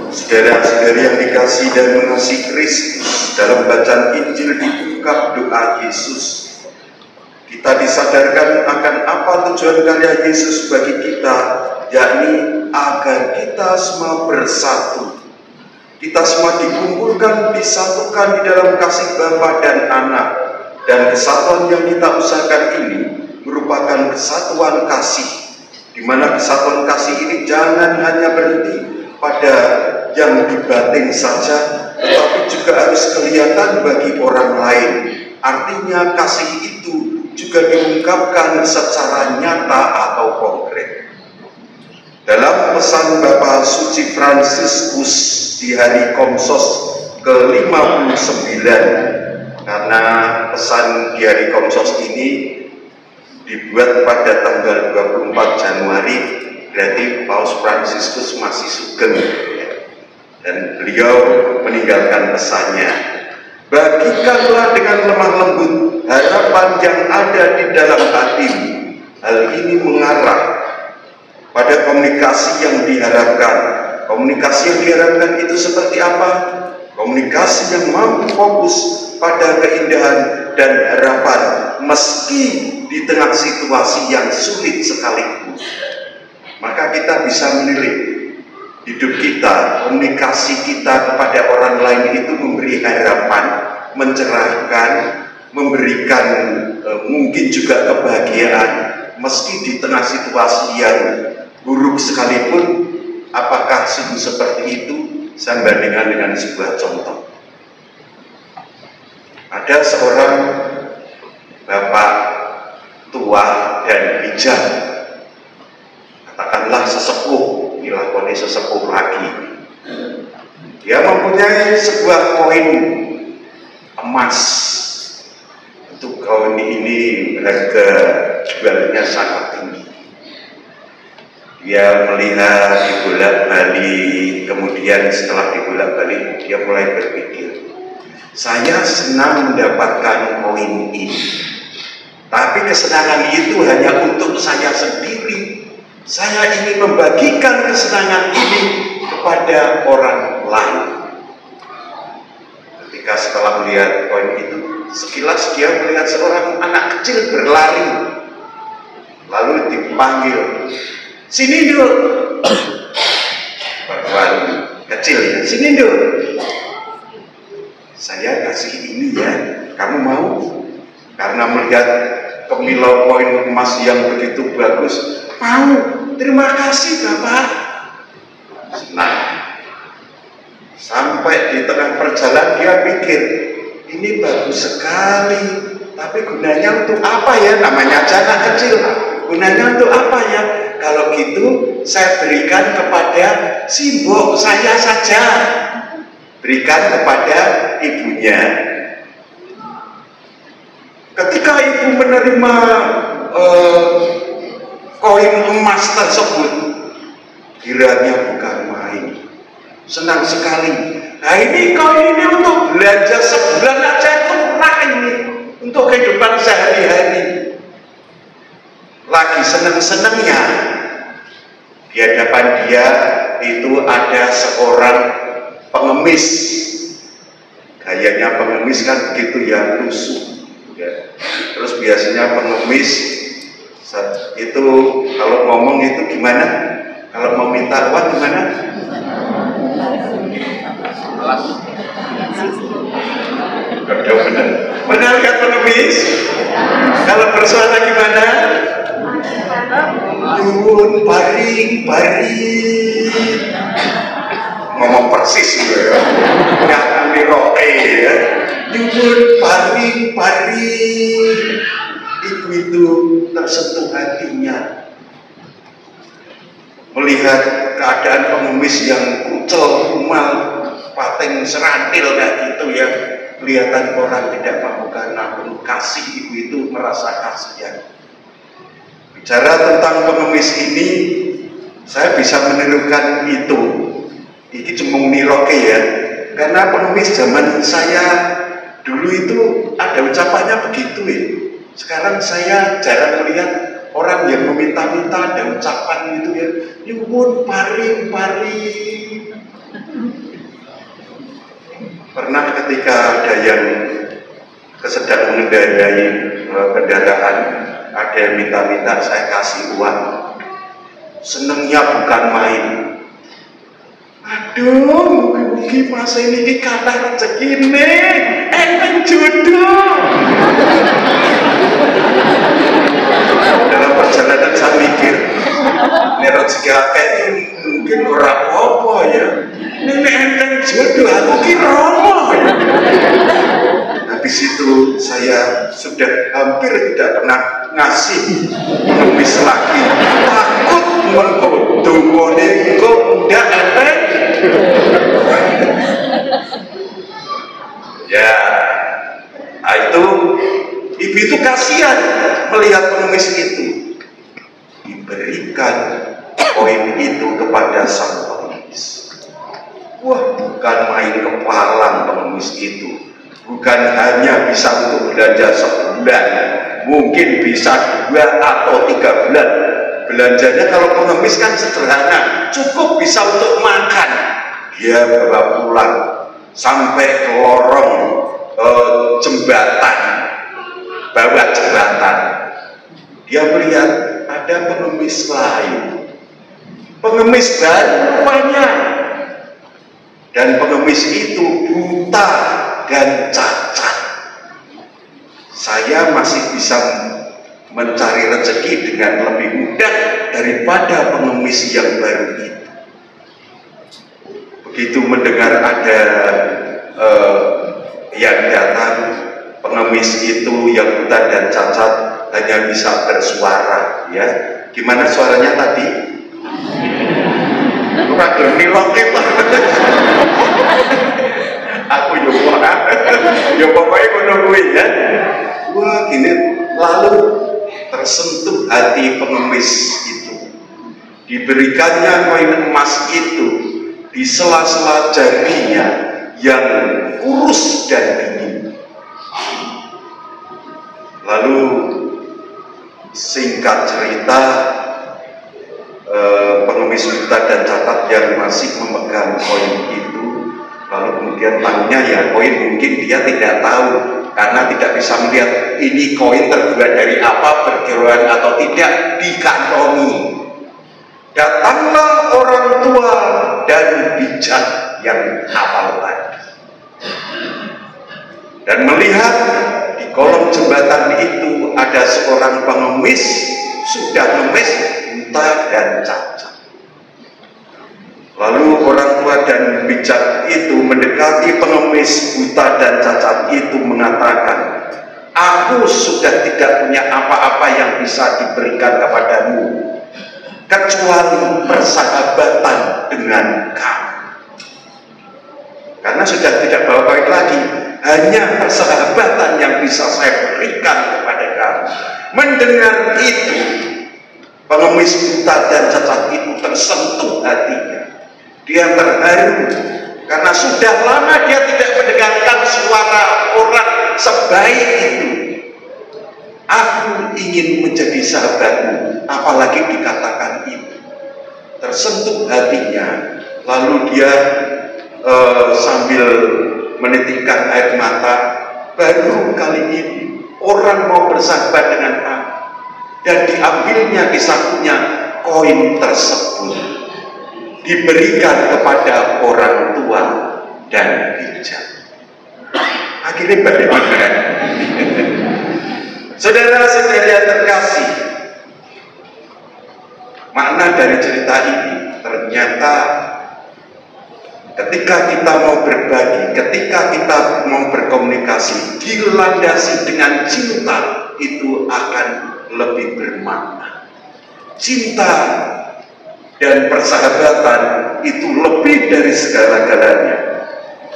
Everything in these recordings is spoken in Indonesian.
Saudara-saudari yang dikasihi dan mengasihi Kristus, dalam bacaan Injil diungkap doa Yesus. Kita disadarkan akan apa tujuan karya Yesus bagi kita, yakni agar kita semua bersatu. Kita semua dikumpulkan, disatukan di dalam kasih Bapa dan Anak. Dan kesatuan yang kita usahakan ini merupakan kesatuan kasih, di mana kesatuan kasih ini jangan hanya berhenti pada yang di batin saja, tetapi juga harus kelihatan bagi orang lain. Artinya kasih itu juga diungkapkan secara nyata atau konkret. Dalam pesan Bapak Suci Fransiskus di hari Komsos ke-59, karena pesan di hari Komsos ini dibuat pada tanggal 24 Januari, berarti Paus Fransiskus masih sugeng, dan beliau meninggalkan pesannya. Bagikanlah dengan lemah lembut harapan yang ada di dalam hatimu. Hal ini mengarah pada komunikasi yang diharapkan. Komunikasi yang diharapkan itu seperti apa? Komunikasi yang mampu fokus pada keindahan dan harapan meski di tengah situasi yang sulit sekalipun. Maka kita bisa menilai hidup kita, komunikasi kita kepada orang lain itu memberi harapan, mencerahkan, memberikan mungkin juga kebahagiaan meski di tengah situasi yang buruk sekalipun. Apakah sungguh seperti itu? Saya bandingkan dengan sebuah contoh. Ada seorang bapak tua dan bijak, katakanlah sesepuh, dilakoni sesepuh lagi. Dia mempunyai sebuah koin emas. Untuk koin ini harga jualnya sangat tinggi. Dia melihat dibolak-balik, kemudian setelah dibolak-balik dia mulai berpikir, saya senang mendapatkan koin ini, tapi kesenangan itu hanya untuk saya sendiri. Saya ingin membagikan kesenangan ini kepada orang lain. Ketika setelah melihat koin itu, sekilas dia melihat seorang anak kecil berlari, lalu dipanggil, sini dulu. Perempuan kecil ya, sini dulu. Saya kasih ini ya, kamu mau? Karena melihat kemilau koin emas yang begitu bagus, mau. Terima kasih Bapak. Nah, sampai di tengah perjalanan dia pikir, ini bagus sekali, tapi gunanya untuk apa ya? Namanya anak kecil, gunanya untuk apa ya? Kalau gitu saya berikan kepada simbok saya saja, berikan kepada ibunya. Ketika ibu menerima koin emas tersebut, kiranya bukan main, senang sekali. Nah ini koin ini untuk belanja sebulan aja tunai ini, untuk kehidupan sehari-hari. Lagi senang-senangnya, di hadapan dia itu ada seorang pengemis. Gayanya pengemis kan begitu ya, lusuh ya. Terus biasanya pengemis itu kalau ngomong itu gimana? Kalau mau minta uang gimana? Benar kan pengemis? Kalau bersuara gimana? Nyuwun paring. Ngomong persis gitu ya. Jangan diroke ya. Nyuwun paring. Ibu itu tersentuh hatinya melihat keadaan pengemis yang kucel, kumal, pating serantil kayak gitu ya. Kelihatan orang tidak mampu, namun kasih ibu itu merasa kasihan. Bicara tentang pengemis ini, saya bisa menirukan itu. Ini cuma niroke ya. Karena pengemis zaman saya dulu itu ada ucapannya begitu ya. Sekarang saya jarang melihat orang yang meminta-minta ada ucapan gitu ya. Nyuwun paring. ketika ada yang sedang mengendarai kendaraan, ada yang minta-minta saya kasih uang. Senengnya bukan main. Aduh, mugi-mugi mas ini kata rezeki nih, enteng jodoh. Dalam perjalanan saya mikir, ini rezeki akeh ini mungkin ora apa-apa ya. Ini enteng jodoh, aku kira romo. Habis itu saya sudah hampir tidak pernah ngasih pengemis lagi. Takut mengkodongone kok ndak enteng. Ya, itu ibu itu kasihan melihat pengemis itu. Diberikan koin itu kepada sang pengemis. Wah, bukan main kepalang pengemis itu. Bukan hanya bisa untuk belanja sebulan, mungkin bisa 2 atau 3 bulan. Belanjanya kalau pengemis kan sederhana, cukup bisa untuk makan. Dia bawa pulang sampai ke lorong jembatan, bawah jembatan. Dia melihat ada pengemis lain, pengemis banyak, dan pengemis itu buta dan cacat. Saya masih bisa mencari rezeki dengan lebih mudah daripada pengemis yang baru itu. Begitu mendengar ada yang datang, pengemis itu yang buta dan cacat hanya bisa bersuara, ya. Gimana suaranya tadi? Kurang nilok kita. Aku ya pokoknya menungguin ya. Wah gini, lalu tersentuh hati pengemis itu. Diberikannya koin emas itu di sela-sela jarinya yang kurus dan dingin. Lalu singkat cerita, pengemis buta dan cacat yang masih memegang koin itu, lalu kemudian tahunya ya koin mungkin dia tidak tahu karena tidak bisa melihat ini koin terbuat dari apa, berkiloan atau tidak, dikantongi. Datanglah orang tua dan bijak yang hafal tadi dan melihat di kolong jembatan itu ada seorang pengemis sudah ngemis, buta dan cacat. Lalu orang tua dan bijak itu mendekati pengemis buta dan cacat itu mengatakan, aku sudah tidak punya apa-apa yang bisa diberikan kepadamu kecuali persahabatan dengan kamu. Karena sudah tidak bawa koin lagi, hanya persahabatan yang bisa saya berikan kepada kamu. Mendengar itu, pengemis buta dan cacat itu tersentuh hatinya. Dia terharu karena sudah lama dia tidak mendengarkan suara orang sebaik itu. Aku ingin menjadi sahabatmu, apalagi dikatakan itu. Tersentuh hatinya, lalu dia sambil menitikkan air mata, baru kali ini orang mau bersahabat dengan aku. Dan diambilnya di sakunya koin tersebut, diberikan kepada orang tua dan bijak. Akhirnya bagaimana? Saudara-saudara yang terkasih, makna dari cerita ini ternyata ketika kita mau berbagi, ketika kita mau berkomunikasi, dilandasi dengan cinta, itu akan lebih bermakna. Cinta dan persahabatan itu lebih dari segala-galanya.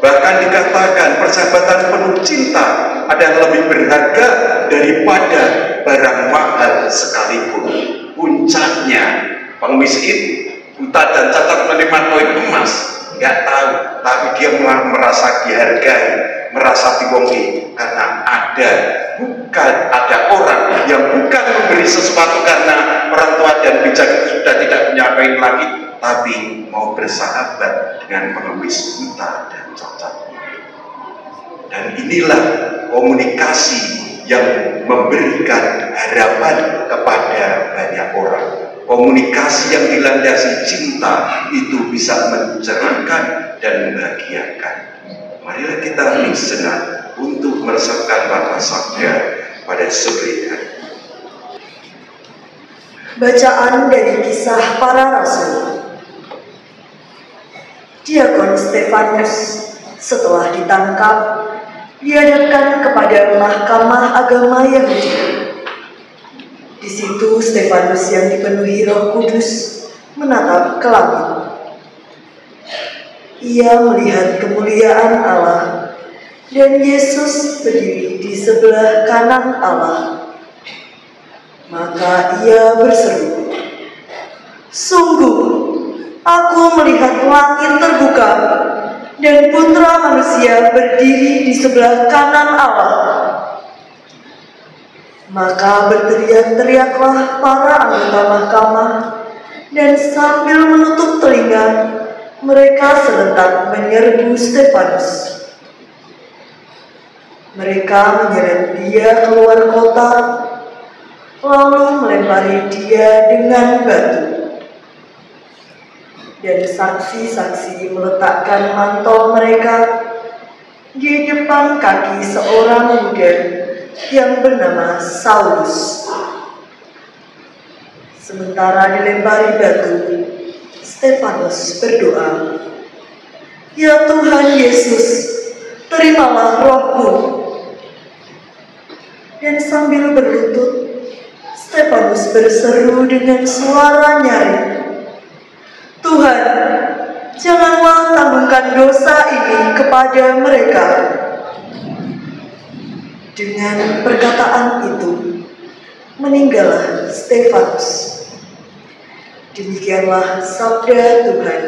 Bahkan dikatakan persahabatan penuh cinta adalah lebih berharga daripada barang mahal sekalipun. Puncaknya pengemis itu buta dan cacat menerima koin emas, nggak tahu, tapi dia merasa dihargai, merasa diwongi karena ada orang yang bukan memberi sesuatu karena orang tua dan bijak itu sudah tidak punya koin lagi, tapi mau bersahabat dengan pengemis buta dan cacat. Dan inilah komunikasi yang memberikan harapan kepada banyak orang. Komunikasi yang dilandasi cinta itu bisa mencerahkan dan membahagiakan. Marilah kita hening sejenak untuk meresapkan kata sabda pada sore hari. Bacaan dari Kisah Para Rasul. Diakon Stefanus setelah ditangkap dihadapkan kepada Mahkamah Agama Yahudi. Di situ Stefanus yang dipenuhi Roh Kudus menatap ke langit. Ia melihat kemuliaan Allah dan Yesus berdiri di sebelah kanan Allah. Maka ia berseru, "Sungguh, aku melihat langit terbuka dan Putra Manusia berdiri di sebelah kanan Allah." Maka berteriak-teriaklah para anggota mahkamah, dan sambil menutup telinga, mereka serentak menyerbu Stefanus. Mereka menyeret dia keluar kota, lalu melempari dia dengan batu. Dan saksi-saksi meletakkan mantel mereka di depan kaki seorang muda yang bernama Saulus. Sementara dilempari batu, Stefanus berdoa, "Ya Tuhan Yesus, terimalah rohku." Dan sambil berlutut, Stefanus berseru dengan suara nyaring, "Tuhan, janganlah tanggungan dosa ini kepada mereka." Dengan perkataan itu, meninggallah Stefanus. Demikianlah sabda Tuhan.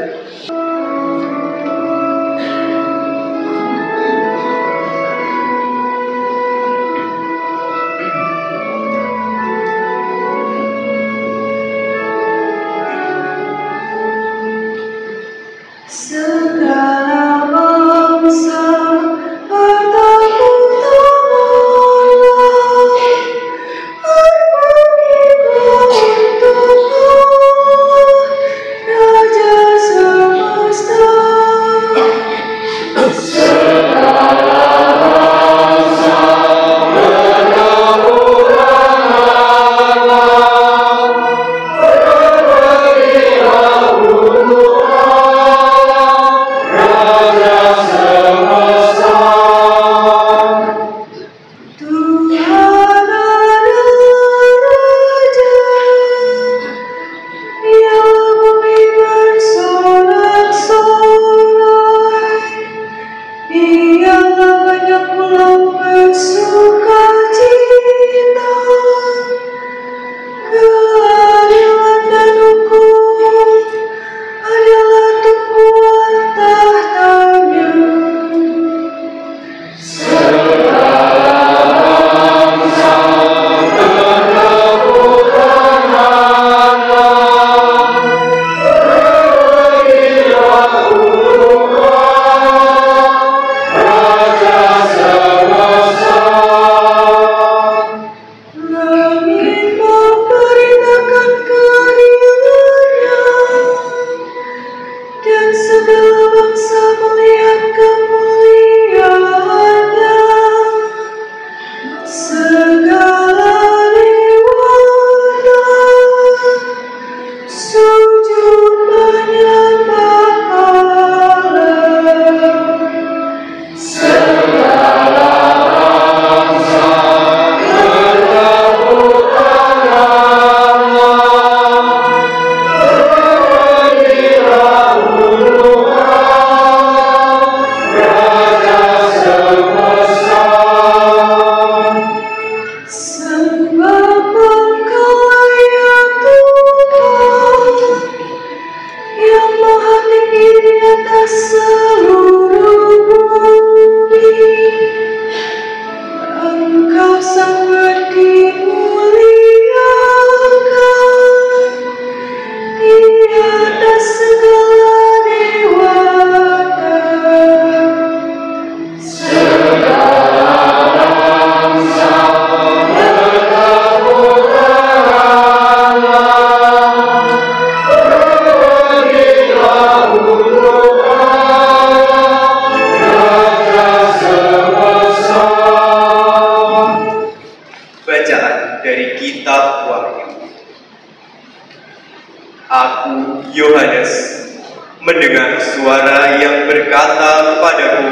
mendengar suara yang berkata kepadaku,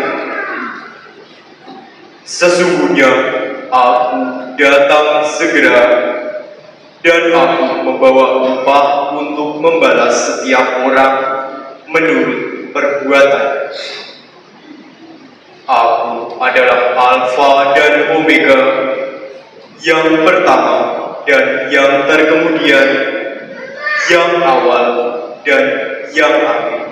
"Sesungguhnya aku datang segera, dan aku membawa upah untuk membalas setiap orang menurut perbuatan. Aku adalah Alfa dan Omega, yang pertama dan yang terkemudian, yang awal dan yang akhir.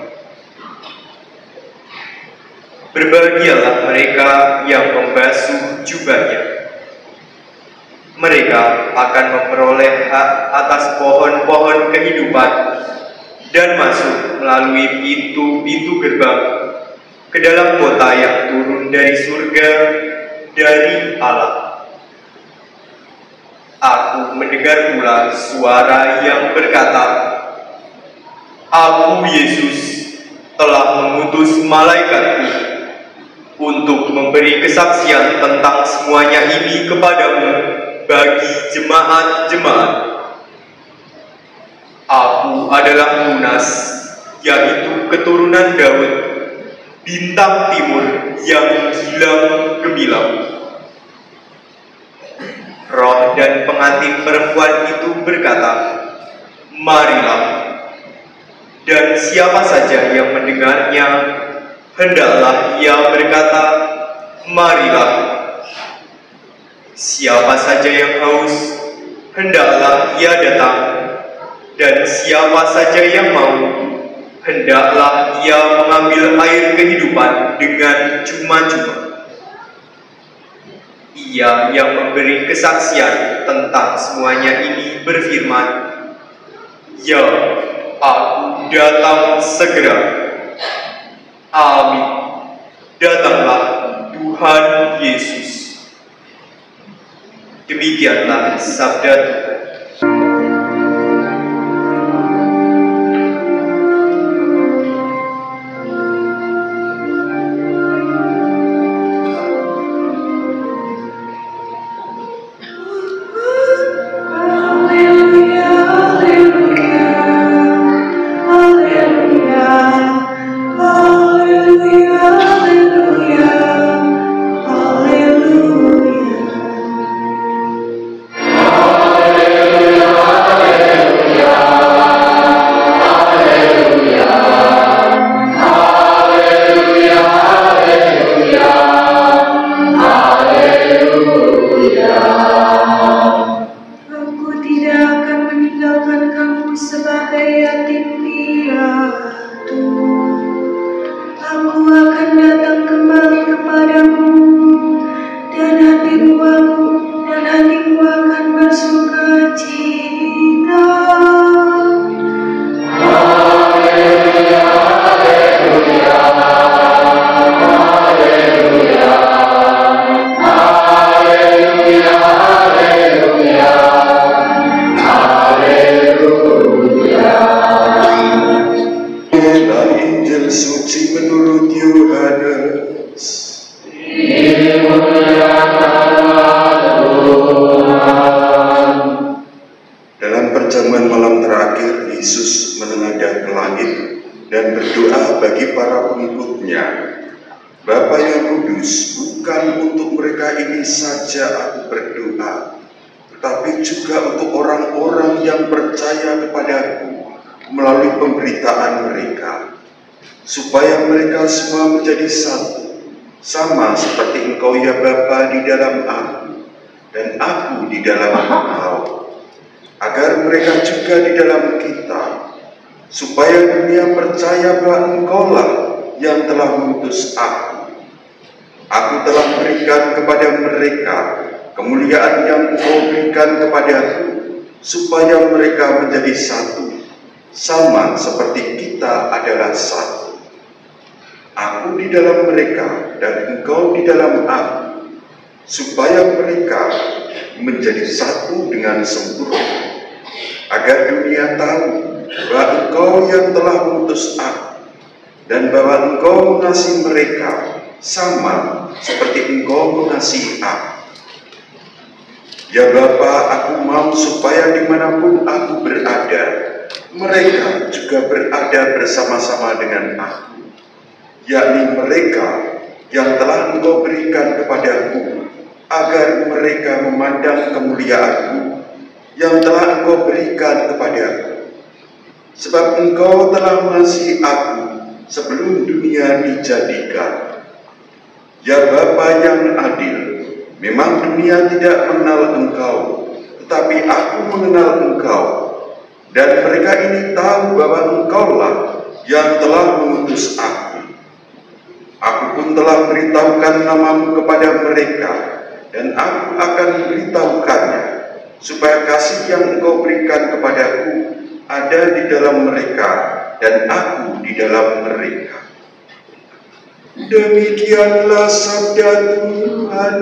Berbahagialah mereka yang membasuh jubahnya. Mereka akan memperoleh hak atas pohon-pohon kehidupan dan masuk melalui pintu-pintu gerbang ke dalam kota yang turun dari surga dari Allah. Aku mendengar pula suara yang berkata, 'Aku, Yesus, telah mengutus malaikatku untuk memberi kesaksian tentang semuanya ini kepadamu bagi jemaat-jemaat. Aku adalah Lunas, yaitu keturunan Daud, bintang timur yang gilang gemilang.' Roh dan pengantin perempuan itu berkata, 'Marilah.' Dan siapa saja yang mendengarnya, hendaklah ia berkata, 'Marilah.' Siapa saja yang haus, hendaklah ia datang, dan siapa saja yang mau, hendaklah ia mengambil air kehidupan dengan cuma-cuma. Ia yang memberi kesaksian tentang semuanya ini berfirman, 'Ya, aku datang segera.' Amin. Datanglah Tuhan Yesus." Demikianlah sabda Tuhan. Supaya mereka semua menjadi satu, sama seperti Engkau ya Bapa di dalam aku, dan aku di dalam Engkau, agar mereka juga di dalam kita, supaya dunia percaya bahwa Engkaulah yang telah mengutus aku. Aku telah berikan kepada mereka kemuliaan yang Engkau berikan kepadaku, supaya mereka menjadi satu, sama seperti kita adalah satu. Aku di dalam mereka dan Engkau di dalam aku, supaya mereka menjadi satu dengan sempurna, agar dunia tahu bahwa Engkau yang telah mengutus aku, dan bahwa Engkau mengasihi mereka sama seperti Engkau mengasihi aku. Ya Bapa, aku mau supaya dimanapun aku berada, mereka juga berada bersama-sama dengan aku, yakni mereka yang telah Engkau berikan kepadaku, agar mereka memandang kemuliaan-Mu yang telah Engkau berikan kepadaku. Sebab Engkau telah mengasihi aku sebelum dunia dijadikan. Ya Bapa yang adil, memang dunia tidak mengenal Engkau, tetapi aku mengenal Engkau, dan mereka ini tahu bahwa Engkaulah yang telah mengutus aku. Aku pun telah beritahukan nama-Mu kepada mereka, dan aku akan memberitahukannya, supaya kasih yang Engkau berikan kepadaku ada di dalam mereka, dan aku di dalam mereka. Demikianlah sabda Tuhan.